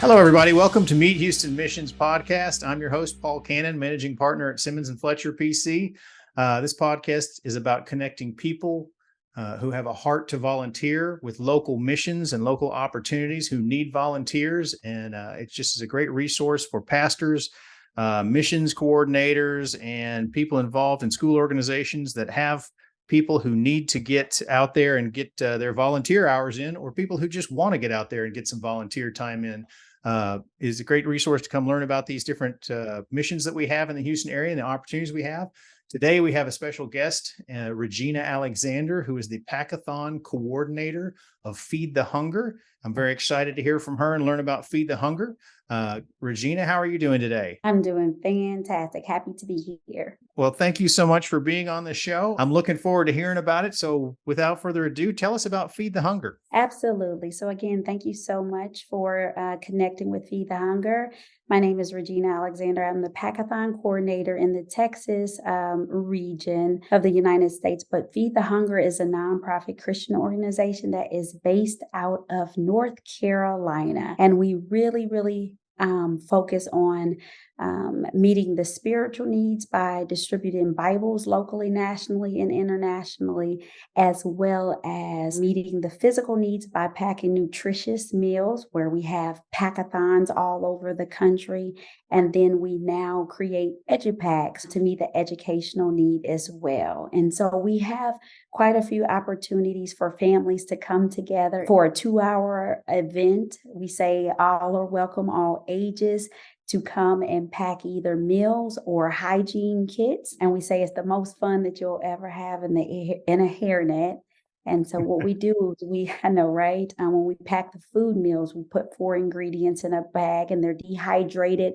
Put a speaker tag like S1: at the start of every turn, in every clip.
S1: Hello, everybody. Welcome to Meet Houston Missions podcast. I'm your host, Paul Cannon, managing partner at Simmons and Fletcher, PC. This podcast is about connecting people who have a heart to volunteer with local missions and local opportunities who need volunteers. And it just is a great resource for pastors, missions coordinators, and people involved in school organizations that have people who need to get out there and get their volunteer hours in, or people who just want to get out there and get some volunteer time in. Is a great resource to come learn about these different missions that we have in the Houston area and the opportunities we have. Today, we have a special guest, Regina Alexander, who is the Packathon Coordinator of Feed the Hunger. I'm very excited to hear from her and learn about Feed the Hunger. Regina, how are you doing today?
S2: I'm doing fantastic. Happy to be here.
S1: Well, thank you so much for being on the show. I'm looking forward to hearing about it. So without further ado, tell us about Feed the Hunger.
S2: Absolutely. So again, thank you so much for connecting with Feed the Hunger. My name is Regina Alexander. I'm the Packathon Coordinator in the Texas region of the United States. But Feed the Hunger is a nonprofit Christian organization that is based out of North Carolina. And we really focus on meeting the spiritual needs by distributing Bibles locally, nationally, and internationally, as well as meeting the physical needs by packing nutritious meals, where we have packathons all over the country. And then we now create edupacks to meet the educational need as well. And so we have quite a few opportunities for families to come together for a 2-hour event. We say all are welcome, all ages, to come and pack either meals or hygiene kits. And we say it's the most fun that you'll ever have in a hairnet. And so what we do is I know, right? When we pack the food meals, we put 4 ingredients in a bag and they're dehydrated.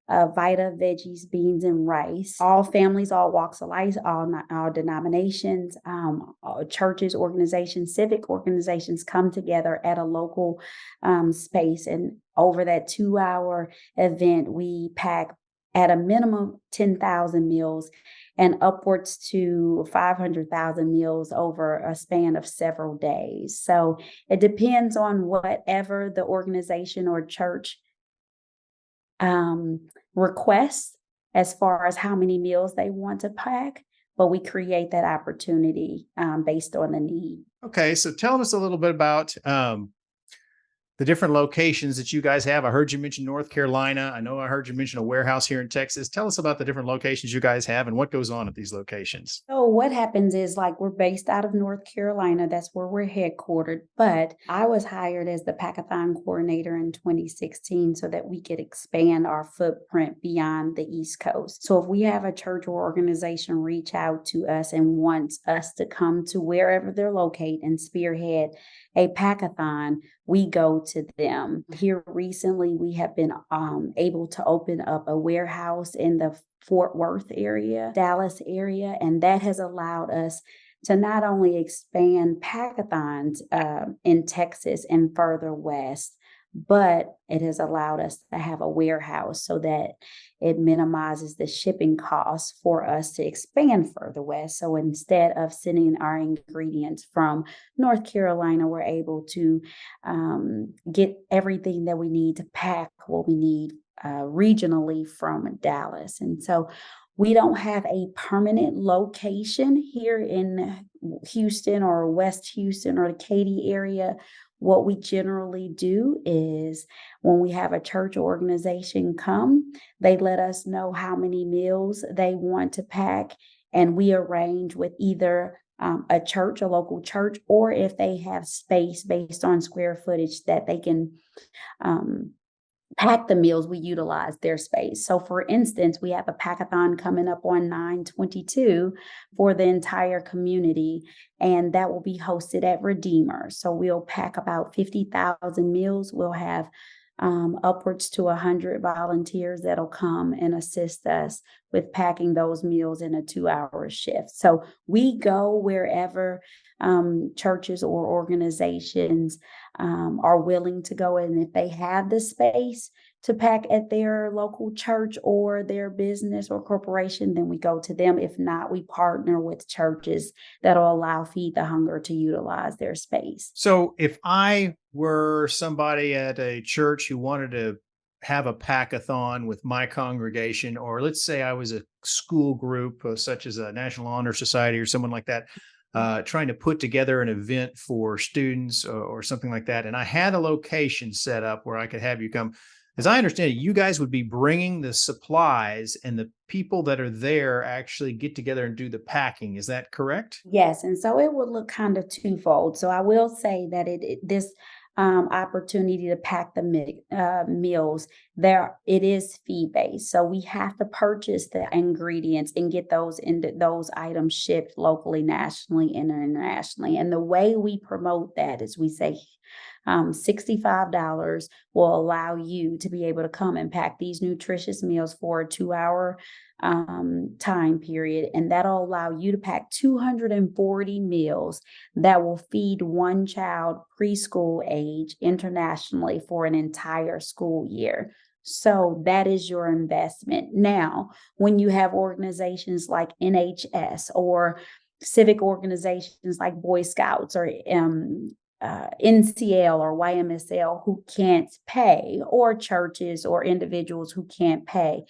S2: Vita, veggies, beans, and rice. All families, all walks of life, all denominations, all churches, organizations, civic organizations come together at a local space. And over that 2-hour event, we pack at a minimum 10,000 meals and upwards to 500,000 meals over a span of several days. So it depends on whatever the organization or church requests as far as how many meals they want to pack, but we create that opportunity based on the need.
S1: Okay, so tell us a little bit about the different locations that you guys have. I heard you mention North Carolina. I heard you mention a warehouse here in Texas. Tell us about the different locations you guys have and what goes on at these locations.
S2: So what happens is, like, we're based out of North Carolina. That's where we're headquartered. But I was hired as the Packathon Coordinator in 2016 so that we could expand our footprint beyond the East Coast. So if we have a church or organization reach out to us and wants us to come to wherever they're located and spearhead a Packathon, we go to them. Here recently, we have been able to open up a warehouse in the Fort Worth area, Dallas area, and that has allowed us to not only expand Packathons in Texas and further west, but it has allowed us to have a warehouse so that it minimizes the shipping costs for us to expand further west. So instead of sending our ingredients from North Carolina, we're able to get everything that we need to pack what we need regionally from Dallas. And so we don't have a permanent location here in Houston or West Houston or the Katy area. What we generally do is when we have a church organization come, they let us know how many meals they want to pack, and we arrange with either a church, a local church, or if they have space based on square footage that they can pack the meals, we utilize their space. So for instance, we have a Packathon coming up on 9/22 for the entire community, and that will be hosted at Redeemer. So we'll pack about 50,000 meals. We'll have upwards to 100 volunteers that'll come and assist us with packing those meals in a 2-hour shift. So we go wherever churches or organizations are willing to go. And if they have the space, to pack at their local church or their business or corporation, then we go to them. If not, we partner with churches that'll allow Feed the Hunger to utilize their space.
S1: So if I were somebody at a church who wanted to have a packathon with my congregation, or let's say I was a school group such as a National Honor Society or someone like that, trying to put together an event for students or something like that, and I had a location set up where I could have you come. As I understand it, you guys would be bringing the supplies and the people that are there actually get together and do the packing. Is that correct?
S2: Yes, and so it would look kind of twofold. So I will say that this opportunity to pack the meals there, it is fee based. So we have to purchase the ingredients and get those items shipped locally, nationally, and internationally. And the way we promote that is we say $65 will allow you to be able to come and pack these nutritious meals for a 2-hour time period. And that'll allow you to pack 240 meals that will feed one child preschool age internationally for an entire school year. So that is your investment. Now, when you have organizations like NHS or civic organizations like Boy Scouts or NCL or YMSL who can't pay, or churches or individuals who can't pay,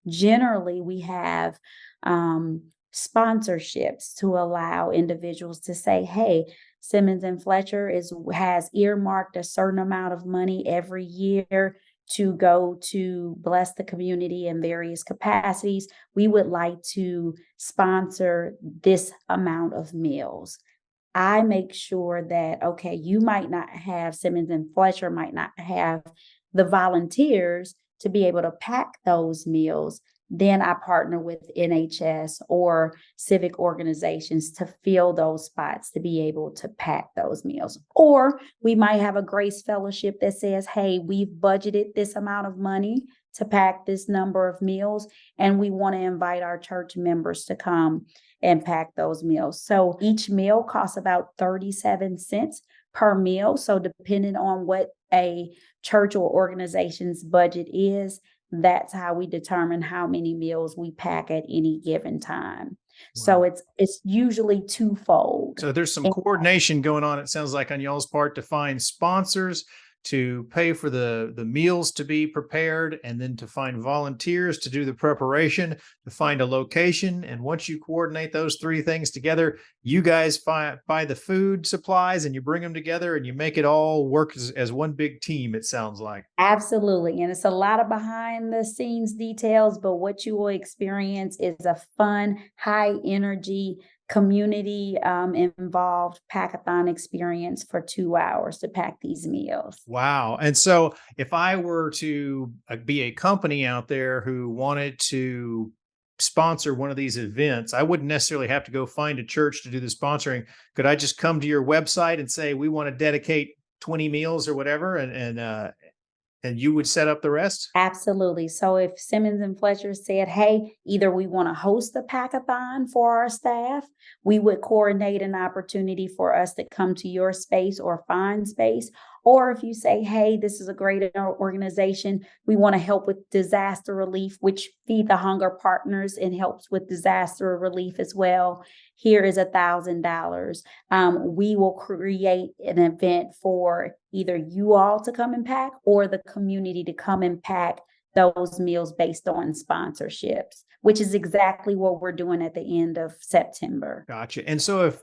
S2: generally we have sponsorships to allow individuals to say, hey, Simmons and Fletcher has earmarked a certain amount of money every year to go to bless the community in various capacities. We would like to sponsor this amount of meals. I make sure that, okay, you might not have, Simmons and Fletcher might not have the volunteers to be able to pack those meals. Then I partner with NHS or civic organizations to fill those spots to be able to pack those meals. Or we might have a grace fellowship that says, hey, we've budgeted this amount of money to pack this number of meals, and we want to invite our church members to come and pack those meals. So each meal costs about 37 cents per meal. So depending on what a church or organization's budget is, that's how we determine how many meals we pack at any given time. So
S1: Wow.
S2: it's usually twofold.
S1: So there's some coordination going on, it sounds like, on y'all's part to find sponsors, to pay for the meals to be prepared, and then to find volunteers to do the preparation, to find a location. And once you coordinate those three things together, you guys buy the food supplies and you bring them together and you make it all work as one big team, it sounds like.
S2: Absolutely. And it's a lot of behind the scenes details, but what you will experience is a fun, high energy, community involved packathon experience for 2 hours to pack these meals.
S1: Wow. And so if I were to be a company out there who wanted to sponsor one of these events, I wouldn't necessarily have to go find a church to do the sponsoring. Could I just come to your website and say, we want to dedicate 20 meals or whatever, and you would set up the rest?
S2: Absolutely. So if Simmons and Fletcher said, hey, either we want to host a packathon for our staff, we would coordinate an opportunity for us to come to your space or find space. Or if you say, hey, this is a great organization, we want to help with disaster relief, which Feed the Hunger partners and helps with disaster relief as well. Here is $1,000. We will create an event for either you all to come and pack or the community to come and pack those meals based on sponsorships, which is exactly what we're doing at the end of September.
S1: Gotcha. And so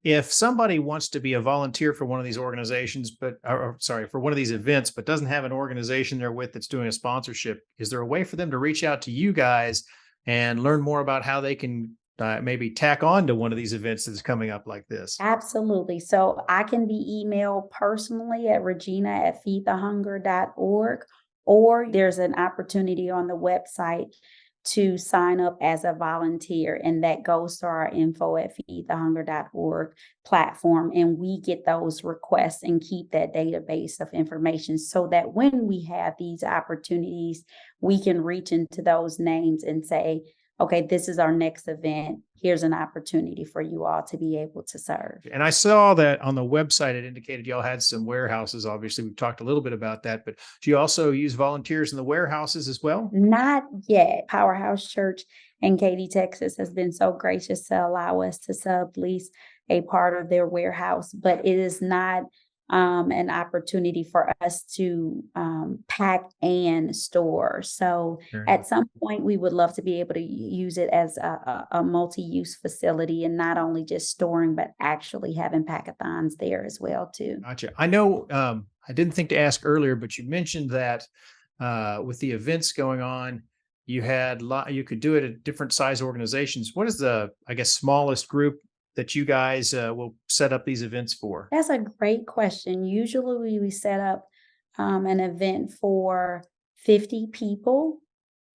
S1: if somebody wants to be a volunteer for one of these organizations, for one of these events, but doesn't have an organization they're with that's doing a sponsorship, is there a way for them to reach out to you guys and learn more about how they can maybe tack on to one of these events that's coming up like this?
S2: Absolutely. So I can be emailed personally at regina@feedthehunger.org, or there's an opportunity on the website to sign up as a volunteer, and that goes to our info@feedthehunger.org platform, and we get those requests and keep that database of information so that when we have these opportunities, we can reach into those names and say, okay, this is our next event. here's an opportunity for you all to be able to serve.
S1: And I saw that on the website, it indicated y'all had some warehouses. Obviously, we've talked a little bit about that, but do you also use volunteers in the warehouses as well?
S2: Not yet. Powerhouse Church in Katy, Texas has been so gracious to allow us to sublease a part of their warehouse, but it is not an opportunity for us to pack and store. So
S1: Fair enough.
S2: at some point, we would love to be able to use it as a multi-use facility, and not only just storing, but actually having packathons there as well too.
S1: Gotcha. I know, I didn't think to ask earlier, but you mentioned that with the events going on, you could do it at different size organizations. What is the, I guess, smallest group that you guys will set up these events for?
S2: That's a great question. Usually we set up an event for 50 people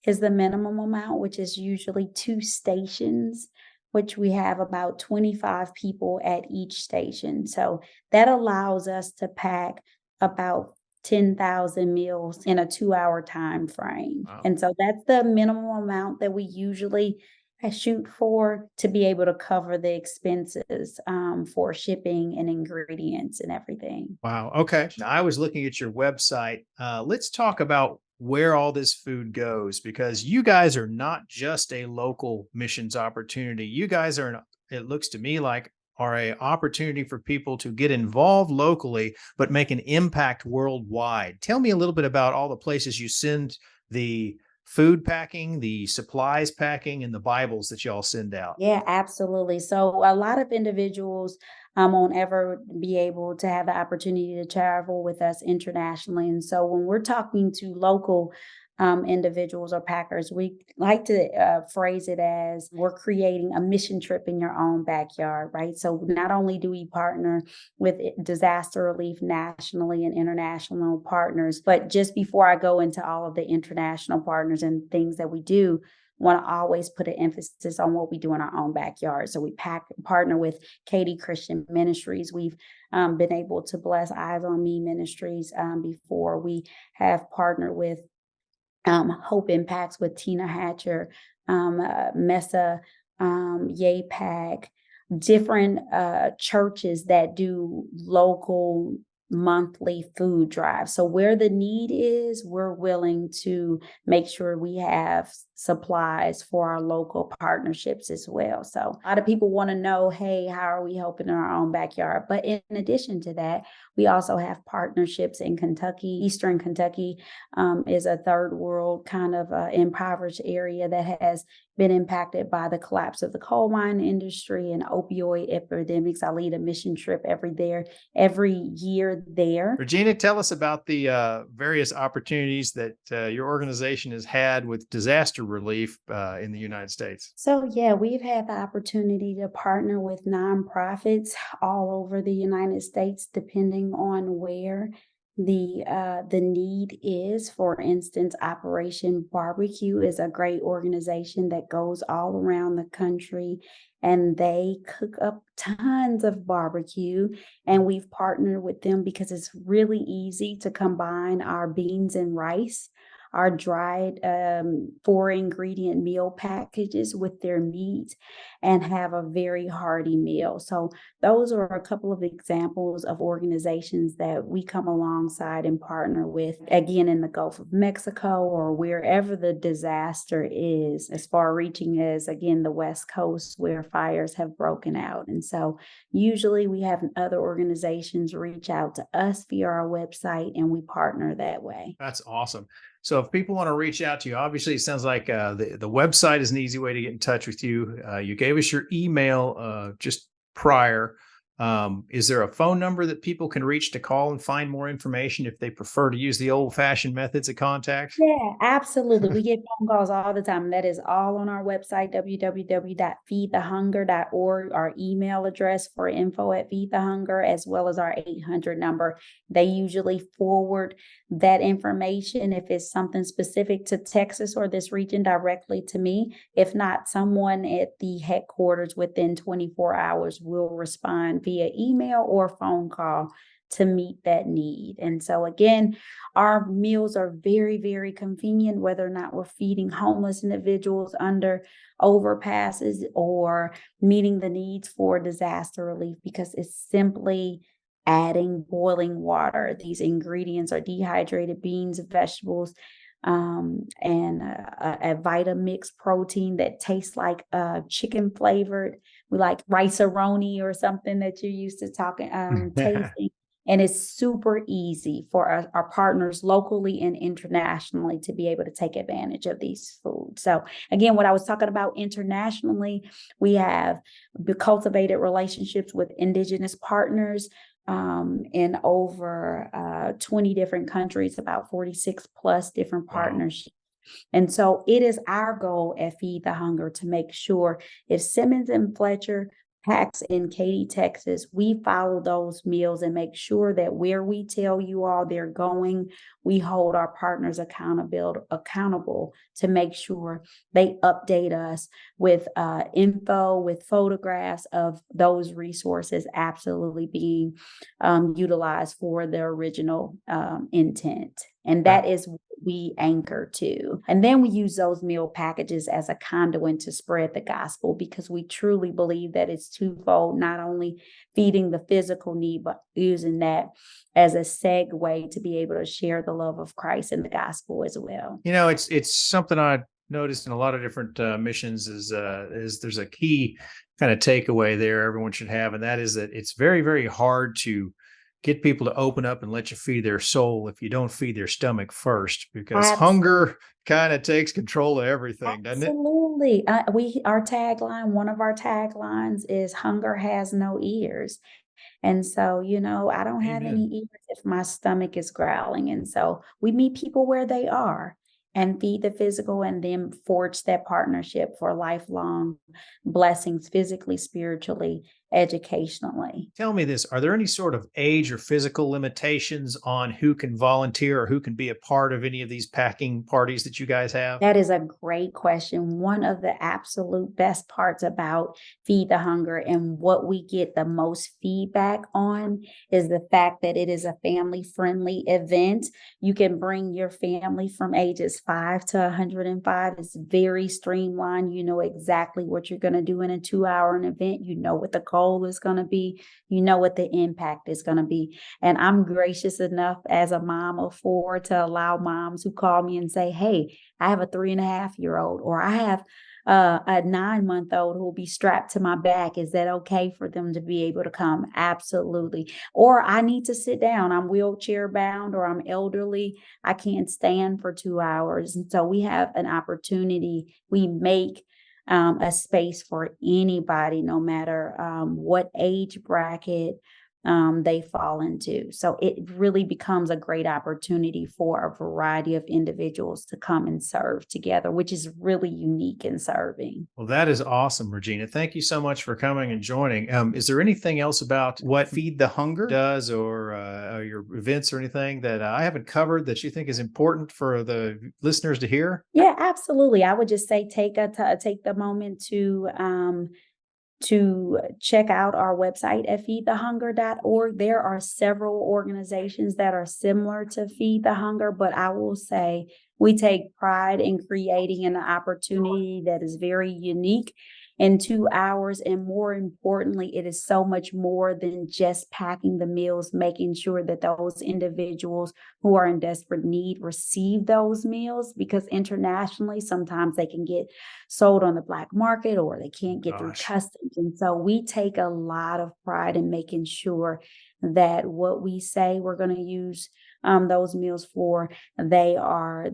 S2: is the minimum amount, which is usually 2 stations, which we have about 25 people at each station. So that allows us to pack about 10,000 meals in a 2-hour time frame.
S1: Wow.
S2: And so that's the minimum amount that we usually shoot for, to be able to cover the expenses for shipping and ingredients and everything.
S1: Wow. Okay. Now, I was looking at your website. Let's talk about where all this food goes, because you guys are not just a local missions opportunity. You guys it looks to me like, are a opportunity for people to get involved locally, but make an impact worldwide. Tell me a little bit about all the places you send the food packing, the supplies packing, and the Bibles that y'all send out.
S2: Yeah, absolutely. So a lot of individuals won't ever be able to have the opportunity to travel with us internationally. And so when we're talking to local individuals or packers, we like to phrase it as we're creating a mission trip in your own backyard, right? So not only do we partner with disaster relief nationally and international partners, but just before I go into all of the international partners and things that we do, want to always put an emphasis on what we do in our own backyard. So we partner with Katy Christian Ministries. We've been able to bless Eyes on Me Ministries before. We have partnered with Hope Impacts with Tina Hatcher, Mesa, YAPAC, different churches that do local monthly food drives. So where the need is, we're willing to make sure we have supplies for our local partnerships as well. So a lot of people want to know, hey, how are we helping in our own backyard? But in addition to that, we also have partnerships in Kentucky. Eastern Kentucky is a third world kind of impoverished area that has been impacted by the collapse of the coal mine industry and opioid epidemics. I lead a mission trip every year there.
S1: Regina, tell us about the various opportunities that your organization has had with disaster relief in the United States.
S2: So yeah, we've had the opportunity to partner with nonprofits all over the United States, depending on where the need is. For instance, Operation Barbecue is a great organization that goes all around the country, and they cook up tons of barbecue. And we've partnered with them because it's really easy to combine our beans and rice, our dried 4-ingredient meal packages with their meat, and have a very hearty meal. So those are a couple of examples of organizations that we come alongside and partner with, again, in the Gulf of Mexico or wherever the disaster is, as far reaching as, again, the West Coast where fires have broken out. And so usually we have other organizations reach out to us via our website, and we partner that way.
S1: That's awesome. So if people want to reach out to you, obviously it sounds like the website is an easy way to get in touch with you. You gave us your email just prior. Is there a phone number that people can reach to call and find more information if they prefer to use the old-fashioned methods of contact?
S2: Yeah, absolutely. We get phone calls all the time. That is all on our website, www.feedthehunger.org, our email address for info@feedthehunger, as well as our 800 number. They usually forward that information, if it's something specific to Texas or this region, directly to me. If not, someone at the headquarters within 24 hours will respond via email or phone call to meet that need. And so again, our meals are very, very convenient, whether or not we're feeding homeless individuals under overpasses or meeting the needs for disaster relief, because it's simply adding boiling water. These ingredients are dehydrated beans, vegetables, and a Vitamix protein that tastes like chicken flavored. We like rice-a-roni or something that you're used to talking, tasting. And it's super easy for our partners locally and internationally to be able to take advantage of these foods. So again, what I was talking about internationally, we have cultivated relationships with indigenous partners in over 20 different countries, about 46 plus different partnerships. And so it is our goal at Feed the Hunger to make sure if Simmons and Fletcher packs in Katy, Texas, we follow those meals and make sure that where we tell you all they're going, we hold our partners accountable to make sure they update us with info, with photographs of those resources absolutely being utilized for their original intent. And that is what we anchor to. And then we use those meal packages as a conduit to spread the gospel, because we truly believe that it's twofold, not only feeding the physical need, but using that as a segue to be able to share the love of Christ and the gospel as well.
S1: You know, it's something I noticed in a lot of different missions is there's a key kind of takeaway there everyone should have, and that is that it's very, very hard to get people to open up and let you feed their soul if you don't feed their stomach first, because hunger kind of takes control of everything, doesn't it?
S2: Absolutely. One of our taglines is hunger has no ears. And so, I don't have any ears if my stomach is growling. And so we meet people where they are and feed the physical, and then forge that partnership for lifelong blessings, physically, spiritually, educationally.
S1: Tell me this, are there any sort of age or physical limitations on who can volunteer or who can be a part of any of these packing parties that you guys have?
S2: That is a great question. One of the absolute best parts about Feed the Hunger and what we get the most feedback on is the fact that it is a family-friendly event. You can bring your family from ages 5 to 105. It's very streamlined. You know exactly what you're going to do in a 2-hour event. You know what the goal is going to be. You know what the impact is going to be. And I'm gracious enough as a mom of 4 to allow moms who call me and say, hey, I have a 3.5-year-old, or I have a 9-month-old who will be strapped to my back. Is that okay for them to be able to come? Absolutely. Or I need to sit down. I'm wheelchair bound, or I'm elderly. I can't stand for 2 hours. And so we have an opportunity. We make a space for anybody, no matter what age bracket they fall into. So it really becomes a great opportunity for a variety of individuals to come and serve together, which is really unique in serving.
S1: Well, that is awesome, Regina. Thank you so much for coming and joining. Is there anything else about what Feed the Hunger does, or your events or anything that I haven't covered that you think is important for the listeners to hear?
S2: Yeah, absolutely. I would just say take the moment to check out our website at feedthehunger.org. There are several organizations that are similar to Feed the Hunger, but I will say we take pride in creating an opportunity that is very unique in 2 hours. And more importantly, it is so much more than just packing the meals, making sure that those individuals who are in desperate need receive those meals, because internationally, sometimes they can get sold on the black market, or they can't get through customs. And so we take a lot of pride in making sure that what we say we're going to use those meals for, they are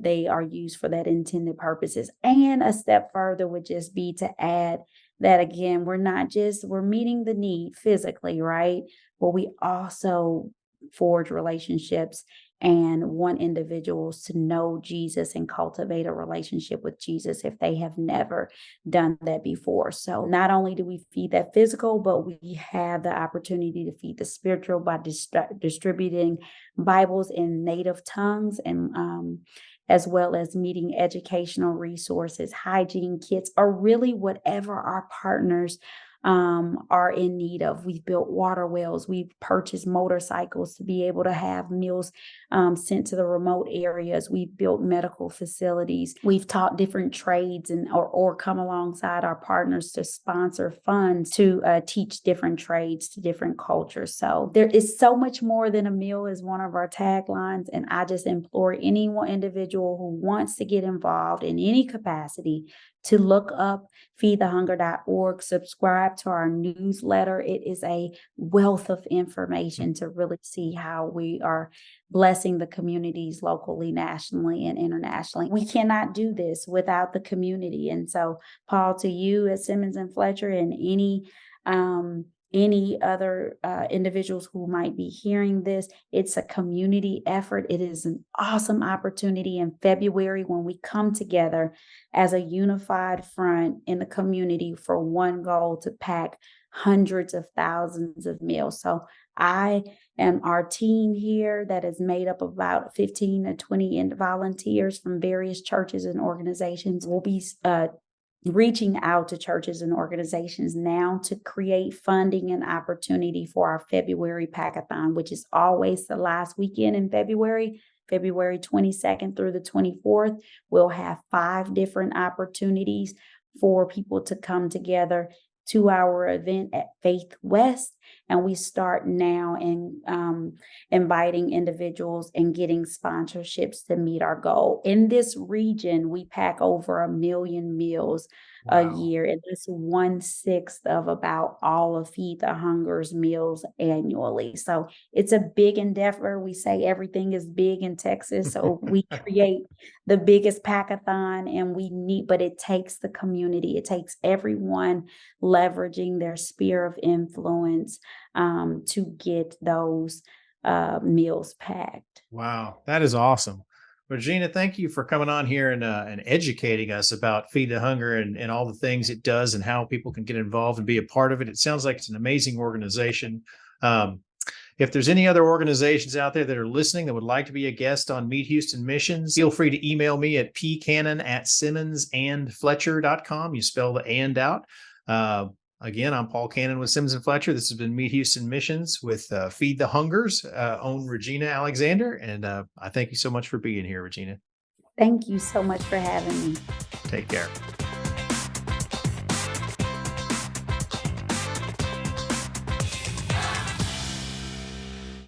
S2: used for that intended purposes. And a step further would just be to add that, again, we're meeting the need physically, right? But we also forge relationships and want individuals to know Jesus and cultivate a relationship with Jesus if they have never done that before. So not only do we feed that physical, but we have the opportunity to feed the spiritual by distributing Bibles in native tongues, and as well as meeting educational resources, hygiene kits, or really whatever our partners are in need of. We've built water wells. We've purchased motorcycles to be able to have meals sent to the remote areas. We've built medical facilities. We've taught different trades or come alongside our partners to sponsor funds to teach different trades to different cultures. So there is so much more than a meal is one of our taglines. And I just implore any individual who wants to get involved in any capacity to look up feedthehunger.org, subscribe to our newsletter. It is a wealth of information to really see how we are blessing the communities locally, nationally, and internationally. We cannot do this without the community. And so, Paul, to you at Simmons and Fletcher and any other individuals who might be hearing this, it's a community effort. It is an awesome opportunity in February when we come together as a unified front in the community for one goal: to pack hundreds of thousands of meals. So I and our team here that is made up of about 15 to 20 volunteers from various churches and organizations will be reaching out to churches and organizations now to create funding and opportunity for our February Packathon, which is always the last weekend in February 22nd through the 24th. We'll have 5 different opportunities for people to come together to our event at Faith West. And we start now in inviting individuals and getting sponsorships to meet our goal. In this region, we pack over 1 million meals a year, and that's 1/6 of about all of Feed the Hunger's meals annually. So it's a big endeavor. We say everything is big in Texas, so we create the biggest packathon, but it takes the community. It takes everyone leveraging their sphere of influence to get those meals packed.
S1: Wow, that is awesome. Regina, thank you for coming on here and educating us about Feed the Hunger and all the things it does and how people can get involved and be a part of it. It sounds like it's an amazing organization. If there's any other organizations out there that are listening that would like to be a guest on Meet Houston Missions, feel free to email me at pcannon@simmonsandfletcher.com. You spell the "and" out. Again, I'm Paul Cannon with Simmons and Fletcher. This has been Meet Houston Missions with Feed the Hunger's own Regina Alexander. And I thank you so much for being here, Regina.
S2: Thank you so much for having me.
S1: Take care.